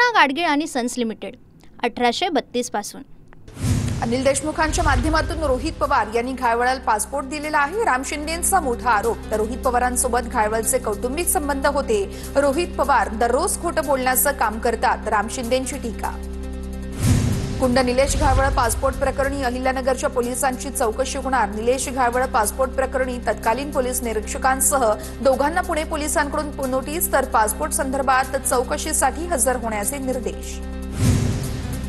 पूना गाडगीळ आणि sons limited 1832 पासून। अनिल देशमुखांच्या माध्यमातून रोहित पवार यांनी घायवळाला पासपोर्ट दिलेला आहे। राम शिंदेंचा मोठा आरोप। तर रोहित पवारांसोबत घायवळचे कौटुंबिक संबंध होते। रोहित पवार दररोज खोटं बोलण्याचं काम करतात। राम शिंदेंची टीका। कुंड निलेश घायवळ पासपोर्ट प्रकरणी अहिल्यानगरच्या पोलिसांची चौकशी होणार। निलेश घायवळ पासपोर्ट प्रकरणी तत्कालीन पोलीस निरीक्षकांसह दोघांना पुणे पोलिसांकडून नोटीस, तर पासपोर्ट संदर्भात चौकशीसाठी हजर होण्याचे निर्देश।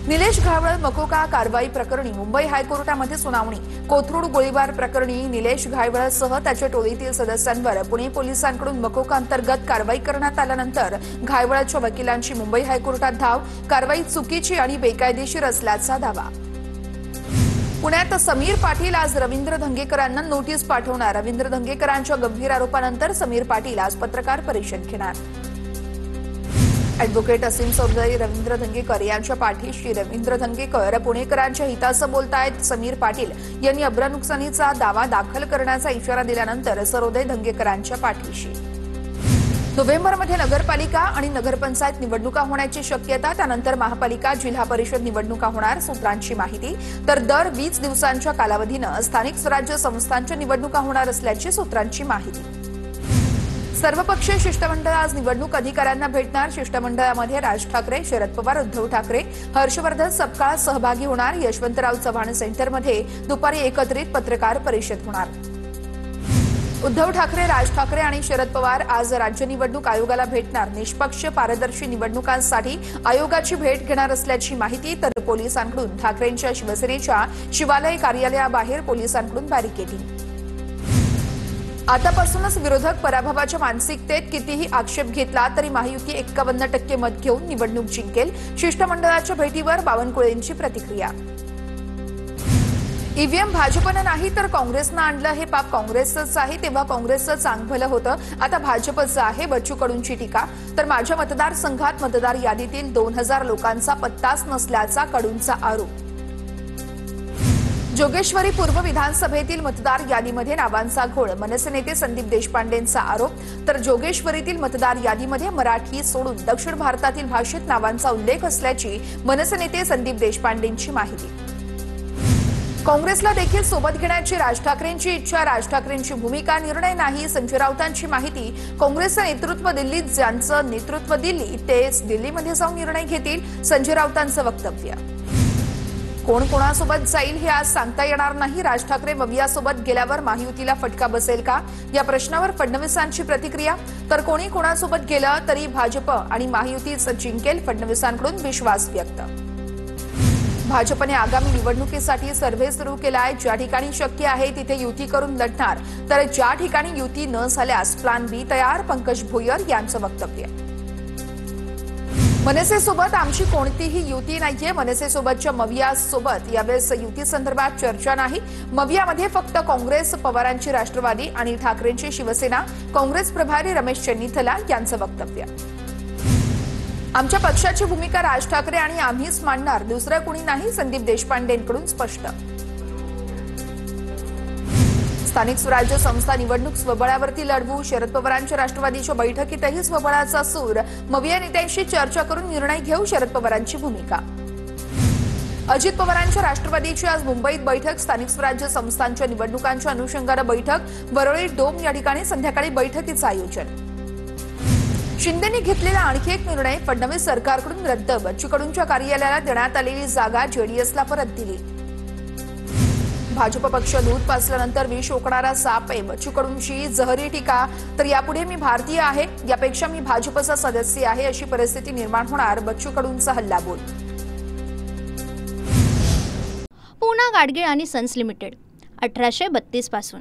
निलेश घायवळ मकोका कारवाई प्रकरणी मुंबई हायकोर्टामध्ये सुनावणी। कोथरूड गोळीबार प्रकरणी निलेश घायवळसह त्याच्या टोळीतील सदस्यांवर पुणे पोलिसांकडून मकोका अंतर्गत कारवाई करण्यात आल्यानंतर घायवळच्या वकिलांची मुंबई हायकोर्टात धाव। कारवाई चुकीची आणि बेकायदेशीर असल्याचा दावा। पुण्यात समीर पाटील आज रवींद्र धंगेकरांना नोटीस पाठवणार। रवींद्र धंगेकरांच्या गंभीर आरोपानंतर समीर पाटील आज पत्रकार परिषद घेणार। ॲडव्होकेट असीम चौधरी रवींद्र धंगेकर यांच्या पाठीशी। रवींद्र धंगेकर पुणेकरांच्या हिताचं बोलतायत। समीर पाटील यांनी अब्रानुकसानीचा दावा दाखल करण्याचा इशारा दिल्यानंतर सरोदे धंगेकरांच्या पाठीशी। नोव्हेंबरमध्ये नगरपालिका आणि नगरपंचायत निवडणुका होण्याची शक्यता। त्यानंतर महापालिका जिल्हा परिषद निवडणुका होणार, सूत्रांची माहिती। तर दर 20 दिवसांच्या कालावधीनं स्थानिक स्वराज्य संस्थांच्या निवडणुका होणार असल्याची सूत्रांची माहिती। सर्वपक्षीय शिष्टमंडळ आज निवडणूक अधिकाऱ्यांना भेटणार। शिष्टमंडळामध्ये राज ठाकरे, शरद पवार, उद्धव ठाकरे, हर्षवर्धन सपकाळ सहभागी होणार। यशवंतराव चव्हाण सेंटरमध्ये दुपारी एकत्रित पत्रकार परिषद होणार। उद्धव ठाकरे, राज ठाकरे आणि शरद पवार आज राज्य निवडणूक आयोगाला भेटणार। निष्पक्ष पारदर्शी निवडणुकांसाठी आयोगाची भेट घेणार असल्याची माहिती। तर पोलिसांकडून ठाकरेंच्या शिवसेनेच्या शिवालय कार्यालयाबाहेर पोलिसांकडून बॅरिकेडिंग। आतापासूनच विरोधक पराभवाच्या मानसिकतेत कितीही आक्षेप घेतला तरी महायुती 51% मत घेऊन निवडणूक जिंकेल। शिष्टमंडळाच्या भेटीवर बावनकुळेंची प्रतिक्रिया। ईव्हीएम भाजपनं नाही तर काँग्रेसनं आणलं, हे पाप काँग्रेसचंच आहे। तेव्हा काँग्रेसचं चांगभलं होतं, आता भाजपचं आहे, बच्चू कडूंची टीका। तर माझ्या मतदारसंघात मतदार यादीतील 2000 लोकांचा पत्ताच नसल्याचा कडूंचा आरोप। जोगेश्वरी पूर्व विधानसभेतील मतदार यादीमध्ये नावांचा घोळ। मनसे नेते संदीप देशपांडेंचा आरोप। तर जोगेश्वरीतील मतदार यादीमध्ये मराठी सोडून दक्षिण भारतातील भाषेत नावांचा उल्लेख असल्याची मनसे नेते संदीप देशपांडेंची माहिती। काँग्रेसला देखील सोबत घेण्याची राज ठाकरेंची इच्छा। राज ठाकरेंची भूमिका निर्णय नाही, संजय राऊतांची माहिती। काँग्रेसचं नेतृत्व दिल्लीत, ज्यांचं नेतृत्व दिल्ली तेच दिल्लीमध्ये जाऊन निर्णय घेतील, संजय राऊतांचं वक्तव्य। कोण कोणासोबत जाईल हे आज सांगता येणार नाही। राज ठाकरे मवियासोबत गेल्यावर महायुतीला फटका बसेल का, या प्रश्नावर फडणवीसांची प्रतिक्रिया। तर कोणी कोणासोबत गेलं तरी भाजप आणि महायुतीच जिंकेल, फडणवीसांकडून विश्वास व्यक्त। भाजपने आगामी निवडणुकीसाठी सर्व्हे सुरू केलाय। ज्या ठिकाणी शक्य आहे तिथे युती करून लढणार, तर ज्या ठिकाणी युती न झाल्यास प्लॅन बी तयार, पंकज भोयर यांचं वक्तव्य। मनसेसोबत आमची कोणतीही युती नाहीये। मनसेसोबतच्या मवियासोबत यावेळेस युती संदर्भात चर्चा नाही। मवियामध्ये फक्त काँग्रेस, पवारांची राष्ट्रवादी आणि ठाकरेंची शिवसेना। काँग्रेस प्रभारी रमेश चन्नीथला यांचं वक्तव्य। आमच्या पक्षाची भूमिका राज ठाकरे आणि आम्हीच मांडणार, दुसरं कुणी नाही, संदीप देशपांडेंकडून स्पष्ट। स्थानिक स्वराज्य संस्था निवडणूक स्वबळावरती लढवू। शरद पवारांच्या राष्ट्रवादीच्या बैठकीतही स्वबळाचा सूर। मविया नेत्यांशी चर्चा करून निर्णय घेऊ, शरद पवारांची भूमिका। अजित पवारांच्या राष्ट्रवादीची आज मुंबईत बैठक। स्थानिक स्वराज्य संस्थांच्या निवडणुकांच्या अनुषंगानं बैठक। वरळी डोम या ठिकाणी संध्याकाळी बैठकीचं आयोजन। शिंदेंनी घेतलेला आणखी एक निर्णय, फडणवीस सरकारकडून रद्द। बच्चू कडूंच्या कार्यालयाला देण्यात आलेली जागा जेडीएसला परत दिली। भाजप पक्ष दूध पाजल्यानंतर विष ओकणारा साप आहे, बच्चू कडूंची जहरी टीका। तर यापुढे मी भारतीय आहे, यापेक्षा मी भाजपचा सदस्य आहे, अशी परिस्थिती निर्माण होणार, बच्चू कडूंचा हल्लाबोल। पूना गाडगीळ आणि सन्स लिमिटेड 1832 पासून।